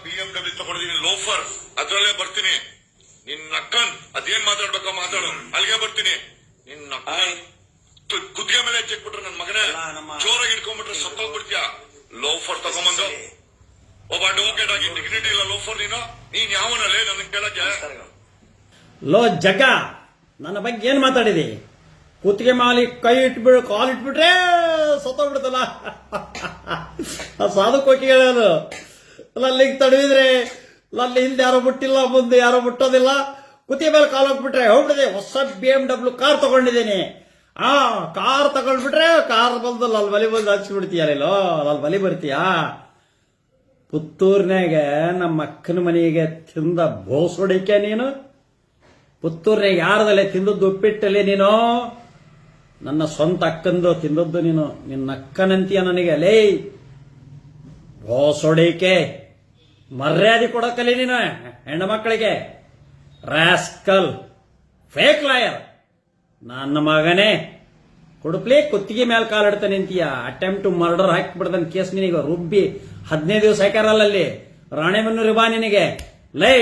BMW ತಗೊಂಡಿದೀನಿ loafer, ಅದ್ರಲ್ಲೇ ಬರ್ತೀನಿ. ನಿನ್ನ ಅಕ್ಕನ್ ಅದೇನ್ ಮಾತಾಡ್ಬೇಕೋ ಮಾತಾಡು, ಅಲ್ಲಿಗೆ ಬರ್ತೀನಿ. ನಿನ್ನ ಅಕ್ಕನ್ ಕುತ್ತಿಗೆ ಮೇಲೆ ಚೆಕ್ಬಿಟ್ರೆ ನನ್ ಮಗನೇ ಜೋರಾಗಿ ಹಿಡ್ಕೊಂಡ್ಬಿಟ್ರೆ ಸತ್ತೋಗ್ಬಿಡ್ತೀಯ. ಲೋಫರ್ ತಗೊಂಬಂದು ಒಬ್ಬ ಅಡ್ವೊಕೇಟ್ ಆಗಿ ಡಿಗ್ನಿಟಿ ಇಲ್ಲ ಲೋಫರ್. ನೀನ್ ಯಾವನಲ್ಲೇ ನನ್ನ ಕೇಳಕ್ಕೆ? ಲೋ ಜಗ, ನನ್ನ ಬಗ್ಗೆ ಏನ್ ಮಾತಾಡಿದಿ? ಕುತ್ತಿಗೆ ಮಾಲಿ ಕೈ ಇಟ್ಬಿಡು, ಕಾಲ್ ಇಟ್ಬಿಟ್ರೆ ಸತ್ತೋಗ್ಬಿಡ್ತಲ್ಲ. ಸಾಧು ಕೋಕಿ ಹೇಳೋದು ಅಲ್ಲಿಗೆ ತಡವಿದ್ರೆ ಅಲ್ಲಿ ಹಿಂದೆ ಯಾರೋ ಬಿಟ್ಟಿಲ್ಲ, ಮುಂದೆ ಯಾರೋ ಬಿಟ್ಟೋದಿಲ್ಲ, ಕುತ್ತಿಗೆ ಮೇಲೆ ಕಾಲ್ ಹೋಗ್ಬಿಟ್ರೆ ಹೋಗ್ಬಿಡಿದೆ. ಹೊಸ BMW ಕಾರ್ ತಗೊಂಡಿದ್ದೀನಿ. ಕಾರ್ ತಗೊಂಡ್ಬಿಟ್ರೆ ಕಾರ್ ಬಂದು ಅಲ್ಲಿ ಬಲಿ ಬಂದು ಹಚ್ಚಿಬಿಡ್ತೀಯಲ್ಲೋ, ಅಲ್ಲಿ ಬಲಿ ಬರ್ತೀಯಾ? ಪುತ್ತೂರ್ನಾಗ ನಮ್ಮ ಅಕ್ಕನ ಮನೆಗೆ ತಿಂದ ಬೋಸೊಡಿಕೆ ನೀನು. ಪುತ್ತೂರ್ನಾಗ ಯಾರದಲ್ಲೇ ತಿಂದದ್ದು ಉಪ್ಪಿಟ್ಟಲ್ಲಿ ನೀನು? ನನ್ನ ಸ್ವಂತ ಅಕ್ಕಂದು ತಿಂದದ್ದು ನೀನು. ನಿನ್ನ ಅಕ್ಕನಂತೀಯ ನನಗೆ ಲೇ ಬೋಸೊಡಿಕೆ. ಮರ್ಯಾದೆ ಕೊಡಕಲಿ ನೀನು ಹೆಣ್ಣು ಮಕ್ಕಳಿಗೆ. Rascal, fake lawyer. ನನ್ನ ಮಗನೇ ಕುಡುಪ್ಲಿ ಕುತ್ತಿಗೆ ಮೇಲೆ ಕಾಲಿಡ್ತಾ ನಿಂತೀಯ. ಅಟೆಂಪ್ಟ್ ಟು ಮರ್ಡರ್ ಹಾಕಿಬಿಡ್ತಾನೆ ಕೇಸ್ ನಿನಗೆ ರುಬ್ಬಿ 15 ದಿವಸ ಹಾಕ್ಯಾರಲ್ಲ ಅಲ್ಲಿ ರಾಣೆಬೆನ್ನೂರು ಬಾ ನಿನಗೆ. ಲೈ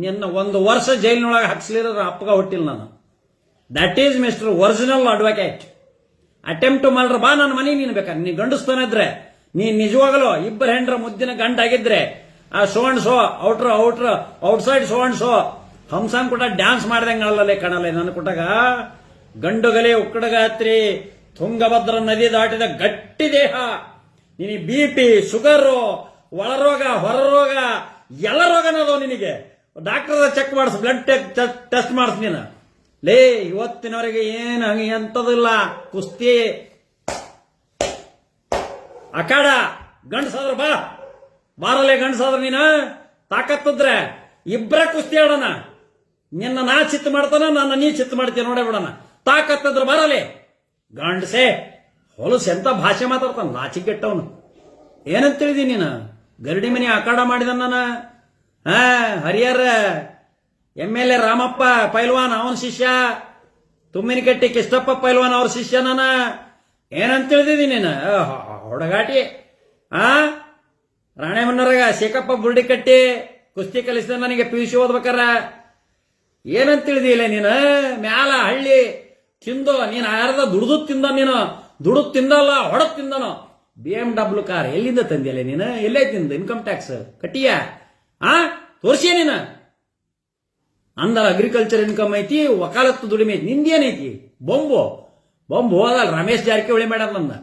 ನಿನ್ನ 1 ವರ್ಷ ಜೈಲಿನೊಳಗೆ ಹಾಕ್ಸ್ಲಿರ ಅಪ್ಪಗ ಹುಟ್ಟಿಲ್ಲ ನಾನು. That is mister original advocate. Attempt to murder ಬಾ ನನ್ನ ಮನೆಗೆ. ನೀನು ಬೇಕಾದ್ರೆ ನೀ ಗಂಡಸ್ತಾನ ಇದ್ರೆ, ನೀ ನಿಜವಾಗಲು ಇಬ್ಬರು ಹೆಂಡ್ರ ಮುದ್ದಿನ ಗಂಟಾಗಿದ್ರೆ ಆ so and so outside so and so ಹಂಸಾಂಗ್ ಕೂಡ ಡ್ಯಾನ್ಸ್ ಮಾಡ್ದಂಗ ಅಲ್ಲಲ್ಲೇ ಕಾಣಲ್ಲ ನನ್ನ ಕೊಟ್ಟಾಗ. ಗಂಡುಗಲೆ ಉಕ್ಕಡಗಾತ್ರಿ ತುಂಗಭದ್ರ ನದಿ ದಾಟಿದ ಗಟ್ಟಿ ದೇಹ. ನೀನು BP, ಶುಗರು, ಒಳರೋಗ ಹೊರರೋಗ ಎಲ್ಲ ರೋಗನದು ನಿನಗೆ. ಡಾಕ್ಟರ್ ಚೆಕ್ ಮಾಡಿಸ್, ಬ್ಲಡ್ ಟೆಸ್ಟ್ ಮಾಡಿಸ್ ನೀನು. ಲೇ ಇವತ್ತಿನವರೆಗೆ ಏನು ಹಂಗೆ ಎಂತದಿಲ್ಲ. ಕುಸ್ತಿ ಅಖಾಡ ಗಂಡಸಾದ್ರ ಬಾ ಬಾರಲ್ಲೇ ಗಂಡಸಾದ್ರ ನೀನು. ತಾಕತ್ತಿದ್ರೆ ಇಬ್ಬರ ಕುಸ್ತಿ ಆಡೋಣ. ನಿನ್ನ ನಾ ಚಿತ್ತ ಮಾಡ್ತಾನ, ನನ್ನ ನೀ ಚಿತ್ತ ಮಾಡ್ತೀಯ ನೋಡೇ ಬಿಡೋಣ. ತಾಕತ್ತಿದ್ರೆ ಬರಲಿ ಗಂಡಸೆ. ಹೊಲಸು ಎಂತ ಭಾಷೆ ಮಾತಾಡ್ತಾನ ನಾಚಿಗೆಟ್ಟವನು. ಏನಂತ ತಿಳಿದಿ ನೀನು? ಗರಡಿ ಮನಿ ಅಖಾಡ ಮಾಡಿದ ನಾನು. ಹರಿಹರ MLA ರಾಮಪ್ಪ ಪೈಲ್ವಾನ್ ಅವನ ಶಿಷ್ಯ, ತುಮ್ಮಿನಕಟ್ಟಿ ಕಿಷ್ಟಪ್ಪ ಪೈಲ್ವಾನ್ ಅವ್ರ ಶಿಷ್ಯ ನಾನು. ಏನಂತ ತಿಳಿದಿದ್ದೀನಿ ನೀನು? ಹೊಡಗಾಟಿ. ರಾಣೆಬೆನ್ನೂರಾಗ ಶೇಖಪ್ಪ ಬುರ್ಡಿ ಕಟ್ಟಿ ಕುಸ್ತಿ ಕಲಿಸಿದ ನನಗೆ PUC ಓದ್ಬೇಕಾರ. ಏನಂತ ತಿಳಿದಿಲ್ಲ ನೀನು? ಮ್ಯಾಲ ಹಳ್ಳಿ ತಿಂದು ನೀನು ಯಾರದ ದುಡ್ದು ತಿಂದ, ನೀನು ದುಡ್ದು ತಿಂದಲ್ಲ ಹೊಡದ್ ತಿಂದನು. BMW ಕಾರ್ ಎಲ್ಲಿಂದ ತಂದಿಯಲ್ಲ ನೀನು? ಎಲ್ಲೇ ತಿಂದ? Income tax ಕಟ್ಟಿಯ? ತೋರ್ಸಿಯ ನೀನು? ಅಂದಲ್ಲ ಅಗ್ರಿಕಲ್ಚರ್ ಇನ್ಕಮ್ ಐತಿ, ವಕಾಲತ್ತು ದುಡಿಮೆ ಐತಿ, ನಿಂದೇನೈತಿ? ಬೊಂಬು ಹೋದಲ್ಲ. ರಮೇಶ್ ಜಾರಕಿಹೊಳಿ ಮಾಡ್ಯಾರ ನನ್ನ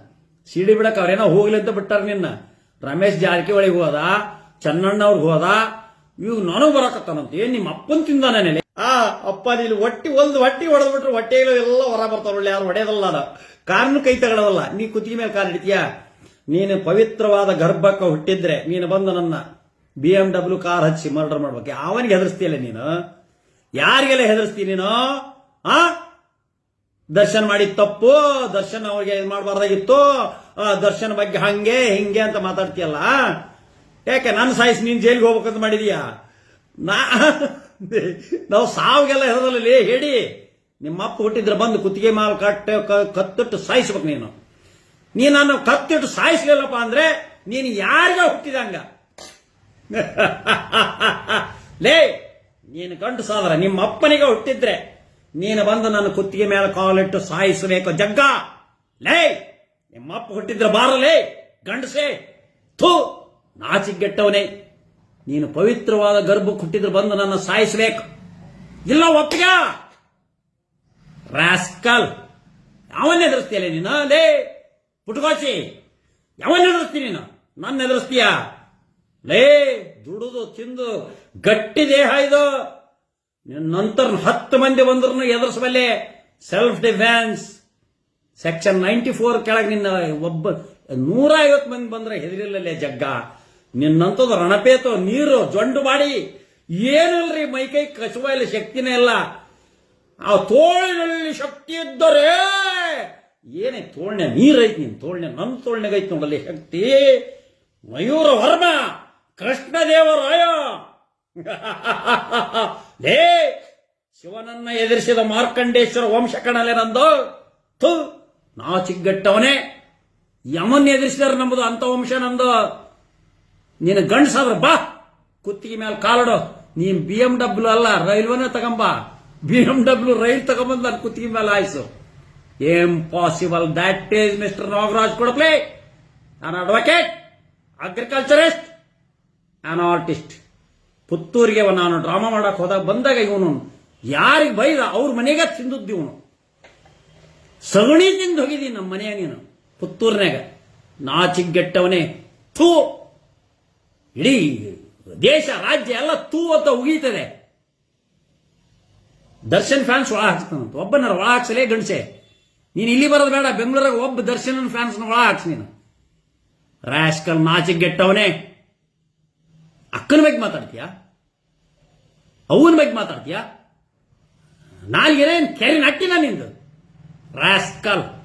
ಸಿಡಿ ಬಿಡಕ್. ಅವ್ರೇನೋ ಹೋಗ್ಲಿ ಅಂತ ಬಿಟ್ಟಾರ ನಿನ್ನ. ರಮೇಶ್ ಜಾರಕಿಹೊಳಿಗೆ ಹೋದ, ಚೆನ್ನಣ್ಣ ಅವ್ರಿಗೆ ಹೋದ, ಇವ್ ನನಗ್ ಬರಕತ್ತಾನಂತ. ಏನ್ ನಿಮ್ಮ ಅಪ್ಪನ್ ತಿಂದ ನಾನೇಲಿ? ಅಪ್ಪ ನೀನು ಹೊಟ್ಟಿ ಹೊಡೆದ್ಬಿಟ್ರೆ ಹೊಟ್ಟೆಗಳು ಎಲ್ಲ ಹೊರ ಬರ್ತಾವ. ಯಾರು ಹೊಡೆಯೋದಲ್ಲ, ನಾನು ಕಾರಣ ಕೈ ತಗೊಳ್ಳೋದಲ್ಲ. ನೀ ಕುತ್ತಿಗೆ ಮೇಲೆ ಕಾಲು ಹಿಡಿತೀಯ? ನೀನು ಪವಿತ್ರವಾದ ಗರ್ಭಕ್ಕೆ ಹುಟ್ಟಿದ್ರೆ ನೀನು ಬಂದು ನನ್ನ BMW ಕಾರ್ ಹಚ್ಚಿ ಮರ್ಡರ್ ಮಾಡ್ಬೇಕು. ಅವನಿಗೆ ಹೆದರ್ಸ್ತೀಯಲ್ಲ ನೀನು? ಯಾರಿಗೆಲ್ಲ ಹೆದರ್ಸ್ತೀಯ ನೀನು? ದರ್ಶನ್ ಮಾಡಿದ ತಪ್ಪು, ದರ್ಶನ್ ಅವ್ರಿಗೆ ಮಾಡಬಾರ್ದಾಗಿತ್ತು, ದರ್ಶನ್ ಬಗ್ಗೆ ಹಂಗೆ ಹಿಂಗೆ ಅಂತ ಮಾತಾಡ್ತೀಯಲ್ಲ. ಯಾಕೆ ನನ್ನ ಸಾಯಿಸಿ ನೀನ್ ಜೈಲಿಗೆ ಹೋಗ್ಬೇಕಂತ ಮಾಡಿದೀಯಾ? ನಾವು ಸಾವಿಗೆಲ್ಲ ಹೆದರಲ್ಲ ಹೇಳಿ. ನಿಮ್ಮಪ್ಪ ಹುಟ್ಟಿದ್ರೆ ಬಂದು ಕುತ್ತಿಗೆ ಮಾಲ್ ಕತ್ತಿಟ್ಟು ಸಾಯಿಸ್ಬೇಕು ನೀನು. ನಾನು ಕತ್ತಿಟ್ಟು ಸಾಯಿಸ್ಲಿಲ್ಲಪ್ಪ ಅಂದ್ರೆ ನೀನು ಯಾರಿಗ ಹುಟ್ಟಿದಂಗ? ಲೇ ನೀನು ಗಂಡು ಸಾದ್ರ ನಿಮ್ಮ ಅಪ್ಪನಿಗೆ ಹುಟ್ಟಿದ್ರೆ ನೀನು ಬಂದು ನನ್ನ ಕುತ್ತಿಗೆ ಮೇಲೆ ಕಾಲಿಟ್ಟು ಸಾಯಿಸಬೇಕು ಜಗ್ಗ. ಲೇ ನಿಮ್ಮಪ್ಪ ಹುಟ್ಟಿದ್ರೆ ಬಾರಲೇ ಗಂಡಸೇ. ಥೂ ನಾಚಿಗೆಟ್ಟವನೇ. ನೀನು ಪವಿತ್ರವಾದ ಗರ್ಭಕ್ಕೆ ಹುಟ್ಟಿದ್ರೆ ಬಂದು ನನ್ನ ಸಾಯಿಸಬೇಕು. ಇಲ್ಲ ಒಪ್ಪಿಗ ರಾಸ್ಕಲ್. ಯಾವನ್ನ ಎದುರಿಸ್ತೀಯಲ್ಲ ನೀನು? ಲೇ ಪುಟ್ಕೋಚಿ, ಯಾವನ್ನ ಎದುರಿಸ್ತೀನಿ ನೀನು? ನನ್ನ ಎದುರಿಸ್ತೀಯ? ಲೇ ದುಡುದು ತಿಂದು ಗಟ್ಟಿ ದೇಹ ಇದು. ನಂತರ 10 ಮಂದಿ ಬಂದ್ರು ಎದುರಿಸಬಲ್ಲೆ. ಸೆಲ್ಫ್ ಡಿಫೆನ್ಸ್ ಸೆಕ್ಷನ್ 94 ಕೆಳಗೆ ನಿನ್ನ ಒಬ್ಬ 150 ಮಂದಿ ಬಂದ್ರೆ ಹೆದರಿಲ್ಲಲೇ ಜಗ್ಗ. ನಿನ್ನಂತದ್ದು ರಣಪೇತು ನೀರು ಜೊಂಡು ಮಾಡಿ ಏನಲ್ರಿ ಮೈಕೈ ಕಚುವ ಇಲ್ಲ, ಶಕ್ತಿನೇ ಇಲ್ಲ. ಆ ತೋಳಿನಲ್ಲಿ ಶಕ್ತಿ ಇದ್ದರೆ ಏನೇ ತೋಳ್ನೆ ನೀರೈತಿ. ನಿನ್ ತೋಳ್ನೆ ನನ್ನ ತೋಳ್ನೆಗೈತಿ ನೋಡಲ್ಲಿ ಶಕ್ತಿ. ಮಯೂರ ವರ್ಮ ಕೃಷ್ಣದೇವರಾಯ. ಲೇ ಶಿವನನ್ನ ಎದುರಿಸಿದ ಮಾರ್ಕಂಡೇಶ್ವರ ವಂಶ ಕಣಲೆ ನಂದು. ನಾಚಿಗಟ್ಟವನೇ. ಯಮನ್ ಎದುರಿಸಿದಾರೆ ನಮ್ಮದು ಅಂತ ವಂಶ ನಂದು. ನೀನು ಗಂಡಸಾದ್ರ ಬಾ ಕುತ್ತಿಗೆ ಮೇಲೆ ಕಾಲಡು. ನೀನ್ BMW ಅಲ್ಲ, ರೈಲ್ವೆನ ತಗೊಂಬ. BMW ರೈಲ್ ತಗೊಂಬಂದ್ ನನ್ನ ಕುತ್ತಿಗೆ ಮೇಲೆ ಆಯ್ಸು. Impossible. That is mister Nagaraj ಕೊಡಪ್ಲೆ. ನಾನು ಅಡ್ವೊಕೇಟ್, ಅಗ್ರಿಕಲ್ಚರಿಸ್ಟ್, ಆನ್ ಆರ್ಟಿಸ್ಟ್. ಪುತ್ತೂರಿಗೆ ನಾನು ಡ್ರಾಮಾ ಮಾಡಕ್ ಹೋದಾಗ ಬಂದಾಗ ಇವನು ಯಾರಿಗೆ ಬೈದ ಅವ್ರ ಮನೆಗೆ ತಿಂದದ್ದು ಇವನು. ಸಗಣಿ ತಿಂದು ಹೋಗಿದ್ದೀನಿ ನಮ್ಮ ಮನೆಯ ನೀನು ಪುತ್ತೂರ್ನಾಗ. ನಾಚಿಗೆಟ್ಟವನೇ. ಥೂ. ಇಡೀ ದೇಶ ರಾಜ್ಯ ಎಲ್ಲ ತೂ ಅಂತ ಉಗೀತದೆ. ದರ್ಶನ್ ಫ್ಯಾನ್ಸ್ ಒಳ ಹಾಕ್ಸ್ತಾನಂತ. ಒಬ್ಬನಾರ ಒಳ ಹಾಕ್ಸಲೇ ಗಂಡಸೆ. ನೀನು ಇಲ್ಲಿ ಬರೋದು ಬೇಡ, ಬೆಂಗಳೂರಾಗ ಒಬ್ಬ ದರ್ಶನ್ ಫ್ಯಾನ್ಸ್ನ ಒಳ ಹಾಕ್ಸ್ ನೀನು. ರಾಸ್ಕಲ್ ನಾಚಿಗೆಟ್ಟವನೇ. ಅಕ್ಕನ ಬಗ್ಗೆ ಮಾತಾಡ್ತೀಯಾ? ಅವನ ಬಗ್ಗೆ ಮಾತಾಡ್ತೀಯಾ? ನಾಲ್ಗೇನೇನು ಕೆರೆ ನಟ್ಟಿನ ನಿಂದು ರಾಸ್ಕಲ್.